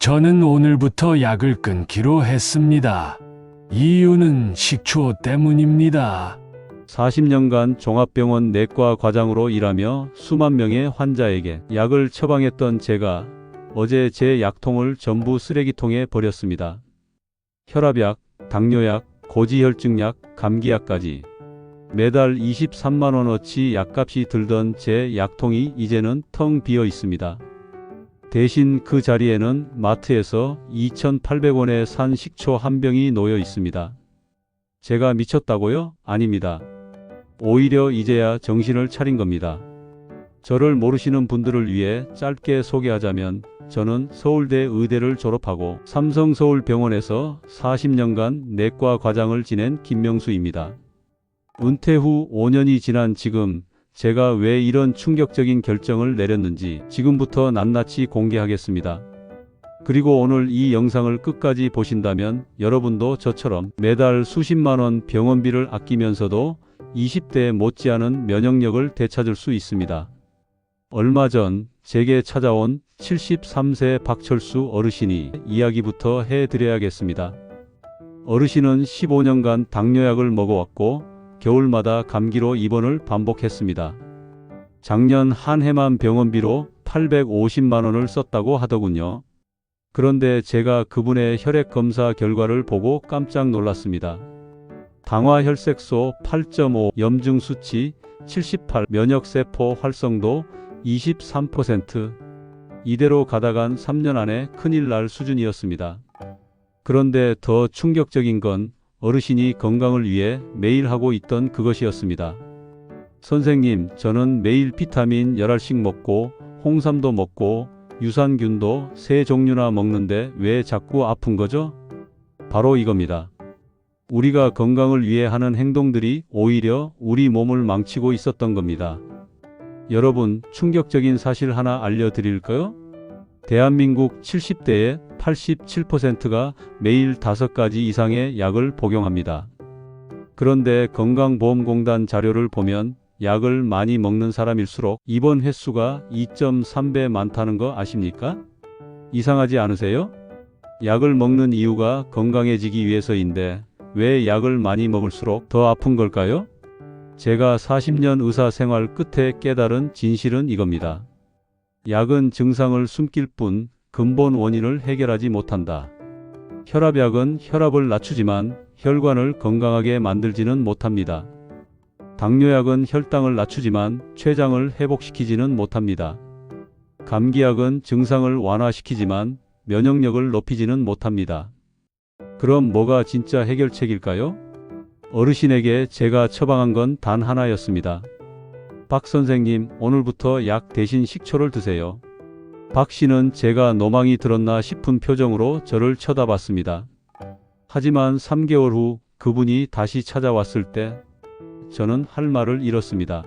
저는 오늘부터 약을 끊기로 했습니다. 이유는 식초 때문입니다. 40년간 종합병원 내과 과장으로 일하며 수만 명의 환자에게 약을 처방했던 제가 어제 제 약통을 전부 쓰레기통에 버렸습니다. 혈압약, 당뇨약, 고지혈증약, 감기약까지 매달 23만원어치 약값이 들던 제 약통이 이제는 텅 비어 있습니다. 대신 그 자리에는 마트에서 2,800원에 산 식초 한 병이 놓여 있습니다. 제가 미쳤다고요? 아닙니다. 오히려 이제야 정신을 차린 겁니다. 저를 모르시는 분들을 위해 짧게 소개하자면 저는 서울대 의대를 졸업하고 삼성서울병원에서 40년간 내과 과장을 지낸 김명수입니다. 은퇴 후 5년이 지난 지금 제가 왜 이런 충격적인 결정을 내렸는지 지금부터 낱낱이 공개하겠습니다. 그리고 오늘 이 영상을 끝까지 보신다면 여러분도 저처럼 매달 수십만원 병원비를 아끼면서도 20대 못지않은 면역력을 되찾을 수 있습니다. 얼마 전 제게 찾아온 73세 박철수 어르신이 이야기부터 해드려야겠습니다. 어르신은 15년간 당뇨약을 먹어왔고 겨울마다 감기로 입원을 반복했습니다. 작년 한 해만 병원비로 850만원을 썼다고 하더군요. 그런데 제가 그분의 혈액 검사 결과를 보고 깜짝 놀랐습니다. 당화혈색소 8.5, 염증 수치 78, 면역세포 활성도 23%. 이대로 가다간 3년 안에 큰일 날 수준이었습니다. 그런데 더 충격적인 건 어르신이 건강을 위해 매일 하고 있던 그것이었습니다. 선생님, 저는 매일 비타민 10알씩 먹고 홍삼도 먹고 유산균도 3종류나 먹는데 왜 자꾸 아픈 거죠? 바로 이겁니다. 우리가 건강을 위해 하는 행동들이 오히려 우리 몸을 망치고 있었던 겁니다. 여러분, 충격적인 사실 하나 알려드릴까요? 대한민국 70대의 87%가 매일 5가지 이상의 약을 복용합니다. 그런데 건강보험공단 자료를 보면 약을 많이 먹는 사람일수록 입원 횟수가 2.3배 많다는 거 아십니까? 이상하지 않으세요? 약을 먹는 이유가 건강해지기 위해서인데 왜 약을 많이 먹을수록 더 아픈 걸까요? 제가 40년 의사 생활 끝에 깨달은 진실은 이겁니다. 약은 증상을 숨길 뿐 근본 원인을 해결하지 못한다. 혈압약은 혈압을 낮추지만 혈관을 건강하게 만들지는 못합니다. 당뇨약은 혈당을 낮추지만 췌장을 회복시키지는 못합니다. 감기약은 증상을 완화시키지만 면역력을 높이지는 못합니다. 그럼 뭐가 진짜 해결책일까요? 어르신에게 제가 처방한 건 단 하나였습니다. 박 선생님, 오늘부터 약 대신 식초를 드세요. 박 씨는 제가 노망이 들었나 싶은 표정으로 저를 쳐다봤습니다. 하지만 3개월 후 그분이 다시 찾아왔을 때 저는 할 말을 잃었습니다.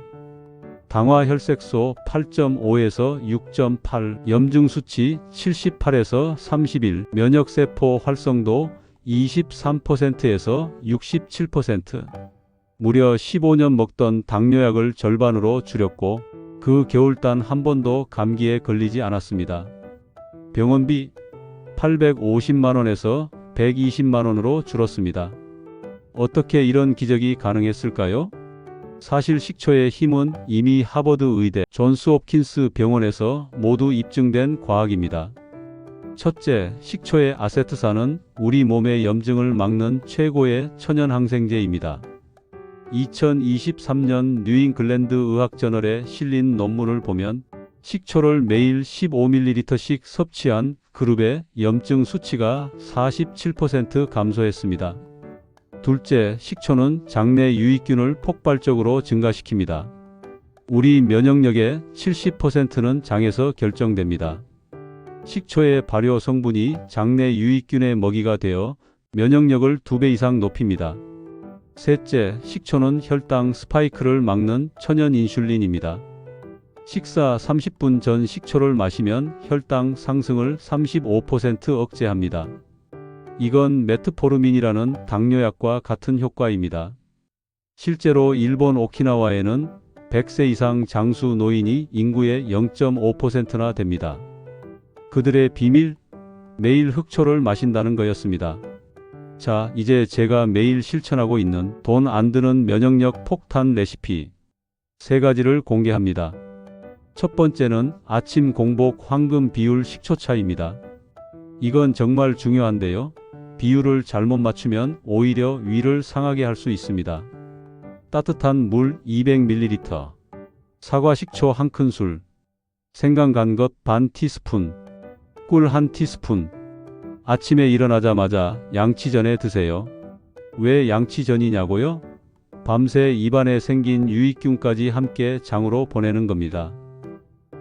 당화혈색소 8.5에서 6.8, 염증 수치 78에서 31, 면역세포 활성도 23%에서 67%. 무려 15년 먹던 당뇨약을 절반으로 줄였고 그 겨울 단 한 번도 감기에 걸리지 않았습니다. 병원비 850만원에서 120만원으로 줄었습니다. 어떻게 이런 기적이 가능했을까요? 사실 식초의 힘은 이미 하버드 의대, 존스홉킨스 병원에서 모두 입증된 과학입니다. 첫째, 식초의 아세트산은 우리 몸의 염증을 막는 최고의 천연항생제입니다. 2023년 뉴잉글랜드 의학저널에 실린 논문을 보면 식초를 매일 15ml씩 섭취한 그룹의 염증 수치가 47% 감소했습니다. 둘째, 식초는 장내 유익균을 폭발적으로 증가시킵니다. 우리 면역력의 70%는 장에서 결정됩니다. 식초의 발효 성분이 장내 유익균의 먹이가 되어 면역력을 2배 이상 높입니다. 셋째, 식초는 혈당 스파이크를 막는 천연 인슐린입니다. 식사 30분 전 식초를 마시면 혈당 상승을 35% 억제합니다. 이건 메트포르민이라는 당뇨약과 같은 효과입니다. 실제로 일본 오키나와에는 100세 이상 장수 노인이 인구의 0.5%나 됩니다. 그들의 비밀? 매일 흑초를 마신다는 거였습니다. 자, 이제 제가 매일 실천하고 있는 돈 안 드는 면역력 폭탄 레시피 3가지를 공개합니다. 첫 번째는 아침 공복 황금 비율 식초차입니다. 이건 정말 중요한데요. 비율을 잘못 맞추면 오히려 위를 상하게 할 수 있습니다. 따뜻한 물 200ml, 사과 식초 1큰술, 생강 간것 반 티스푼, 꿀 1티스푼. 아침에 일어나자마자 양치전에 드세요. 왜 양치전이냐고요? 밤새 입안에 생긴 유익균까지 함께 장으로 보내는 겁니다.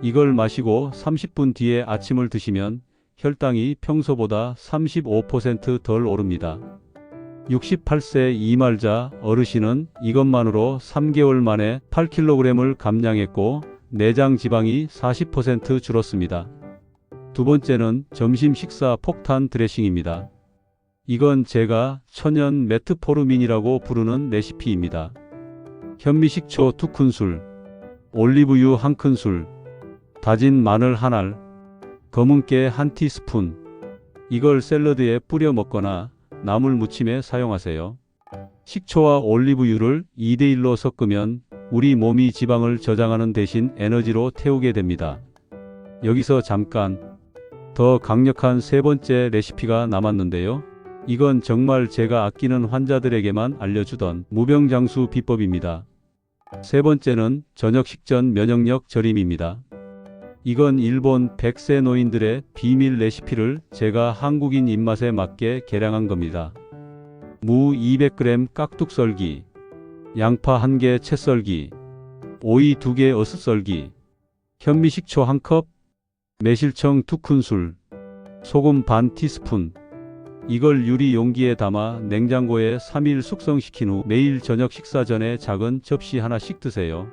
이걸 마시고 30분 뒤에 아침을 드시면 혈당이 평소보다 35% 덜 오릅니다. 68세 이말자 어르신은 이것만으로 3개월 만에 8kg을 감량했고 내장 지방이 40% 줄었습니다. 두 번째는 점심 식사 폭탄 드레싱입니다. 이건 제가 천연 메트포르민이라고 부르는 레시피입니다. 현미식초 2큰술, 올리브유 1큰술, 다진 마늘 1알, 검은깨 1티스푼. 이걸 샐러드에 뿌려 먹거나 나물 무침에 사용하세요. 식초와 올리브유를 2대1로 섞으면 우리 몸이 지방을 저장하는 대신 에너지로 태우게 됩니다. 여기서 잠깐 더 강력한 세 번째 레시피가 남았는데요. 이건 정말 제가 아끼는 환자들에게만 알려주던 무병장수 비법입니다. 세 번째는 저녁 식전 면역력 절임입니다. 이건 일본 100세 노인들의 비밀 레시피를 제가 한국인 입맛에 맞게 개량한 겁니다. 무 200g 깍둑 썰기, 양파 1개 채 썰기, 오이 2개 어슷 썰기, 현미식초 1컵, 매실청 2큰술, 소금 반 티스푼. 이걸 유리 용기에 담아 냉장고에 3일 숙성시킨 후 매일 저녁 식사 전에 작은 접시 하나씩 드세요.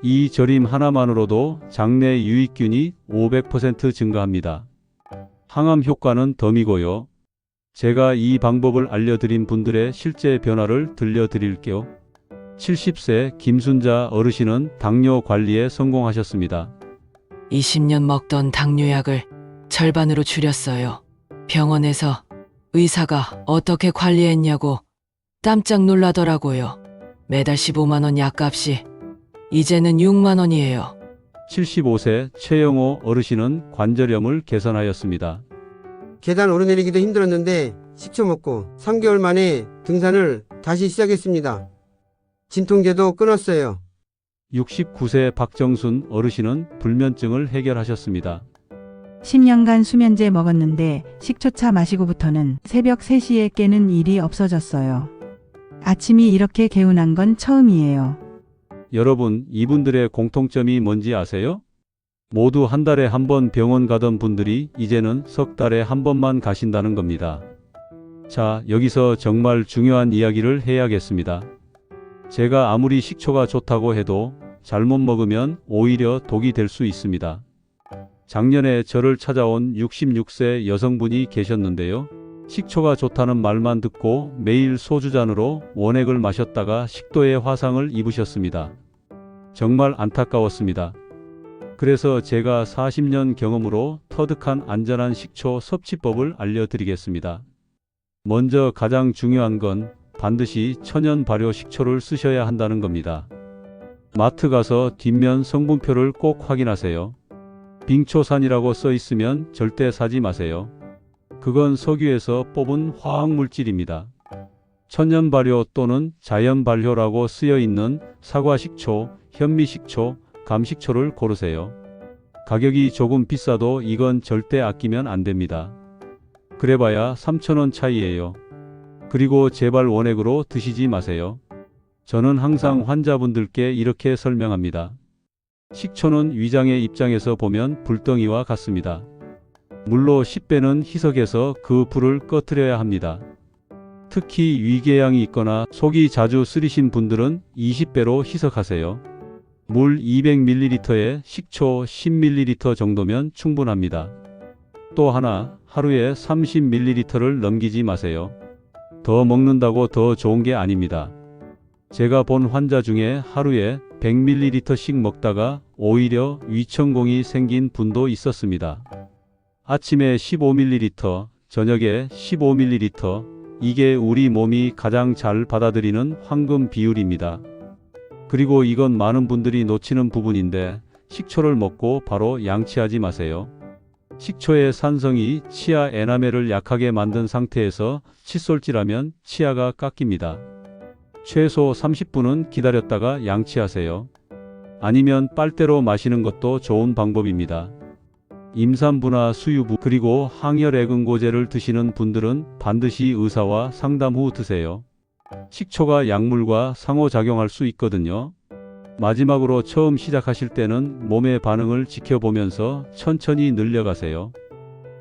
이 절임 하나만으로도 장내 유익균이 500% 증가합니다. 항암 효과는 덤이고요. 제가 이 방법을 알려드린 분들의 실제 변화를 들려드릴게요. 70세 김순자 어르신은 당뇨 관리에 성공하셨습니다. 20년 먹던 당뇨약을 절반으로 줄였어요. 병원에서 의사가 어떻게 관리했냐고 깜짝 놀라더라고요. 매달 15만 원 약값이 이제는 6만 원이에요. 75세 최영호 어르신은 관절염을 개선하였습니다. 계단 오르내리기도 힘들었는데 식초 먹고 3개월 만에 등산을 다시 시작했습니다. 진통제도 끊었어요. 69세 박정순 어르신은 불면증을 해결하셨습니다. 10년간 수면제 먹었는데 식초차 마시고부터는 새벽 3시에 깨는 일이 없어졌어요. 아침이 이렇게 개운한 건 처음이에요. 여러분, 이분들의 공통점이 뭔지 아세요? 모두 한 달에 한 번 병원 가던 분들이 이제는 석 달에 한 번만 가신다는 겁니다. 자, 여기서 정말 중요한 이야기를 해야겠습니다. 제가 아무리 식초가 좋다고 해도 잘못 먹으면 오히려 독이 될 수 있습니다. 작년에 저를 찾아온 66세 여성분이 계셨는데요. 식초가 좋다는 말만 듣고 매일 소주잔으로 원액을 마셨다가 식도에 화상을 입으셨습니다. 정말 안타까웠습니다. 그래서 제가 40년 경험으로 터득한 안전한 식초 섭취법을 알려드리겠습니다. 먼저 가장 중요한 건 반드시 천연 발효 식초를 쓰셔야 한다는 겁니다. 마트 가서 뒷면 성분표를 꼭 확인하세요. 빙초산이라고 써 있으면 절대 사지 마세요. 그건 석유에서 뽑은 화학물질입니다. 천연 발효 또는 자연 발효라고 쓰여 있는 사과 식초, 현미 식초, 감 식초를 고르세요. 가격이 조금 비싸도 이건 절대 아끼면 안 됩니다. 그래봐야 3,000원 차이예요. 그리고 제발 원액으로 드시지 마세요. 저는 항상 환자분들께 이렇게 설명합니다. 식초는 위장의 입장에서 보면 불덩이와 같습니다. 물로 10배는 희석해서 그 불을 꺼트려야 합니다. 특히 위궤양이 있거나 속이 자주 쓰리신 분들은 20배로 희석하세요. 물 200ml에 식초 10ml 정도면 충분합니다. 또 하나, 하루에 30ml를 넘기지 마세요. 더 먹는다고 더 좋은 게 아닙니다. 제가 본 환자 중에 하루에 100ml씩 먹다가 오히려 위천공이 생긴 분도 있었습니다. 아침에 15ml, 저녁에 15ml, 이게 우리 몸이 가장 잘 받아들이는 황금 비율입니다. 그리고 이건 많은 분들이 놓치는 부분인데 식초를 먹고 바로 양치하지 마세요. 식초의 산성이 치아 에나멜을 약하게 만든 상태에서 칫솔질하면 치아가 깎입니다. 최소 30분은 기다렸다가 양치하세요. 아니면 빨대로 마시는 것도 좋은 방법입니다. 임산부나 수유부 그리고 항열액응고제를 드시는 분들은 반드시 의사와 상담 후 드세요. 식초가 약물과 상호작용할 수 있거든요. 마지막으로 처음 시작하실 때는 몸의 반응을 지켜보면서 천천히 늘려가세요.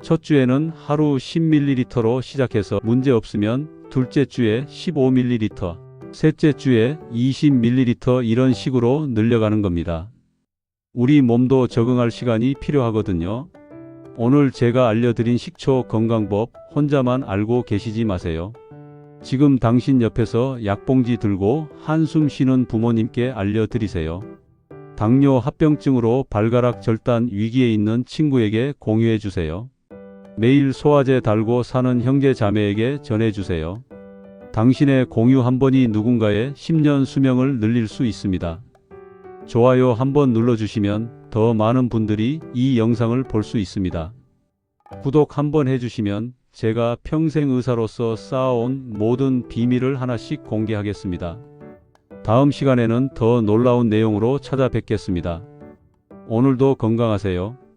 첫 주에는 하루 10ml로 시작해서 문제 없으면 둘째 주에 15ml, 셋째 주에 20ml 이런 식으로 늘려가는 겁니다. 우리 몸도 적응할 시간이 필요하거든요. 오늘 제가 알려드린 식초 건강법 혼자만 알고 계시지 마세요. 지금 당신 옆에서 약봉지 들고 한숨 쉬는 부모님께 알려드리세요. 당뇨 합병증으로 발가락 절단 위기에 있는 친구에게 공유해 주세요. 매일 소화제 달고 사는 형제 자매에게 전해주세요. 당신의 공유 한 번이 누군가의 10년 수명을 늘릴 수 있습니다. 좋아요 한번 눌러주시면 더 많은 분들이 이 영상을 볼 수 있습니다. 구독 한번 해주시면 제가 평생 의사로서 쌓아온 모든 비밀을 하나씩 공개하겠습니다. 다음 시간에는 더 놀라운 내용으로 찾아뵙겠습니다. 오늘도 건강하세요.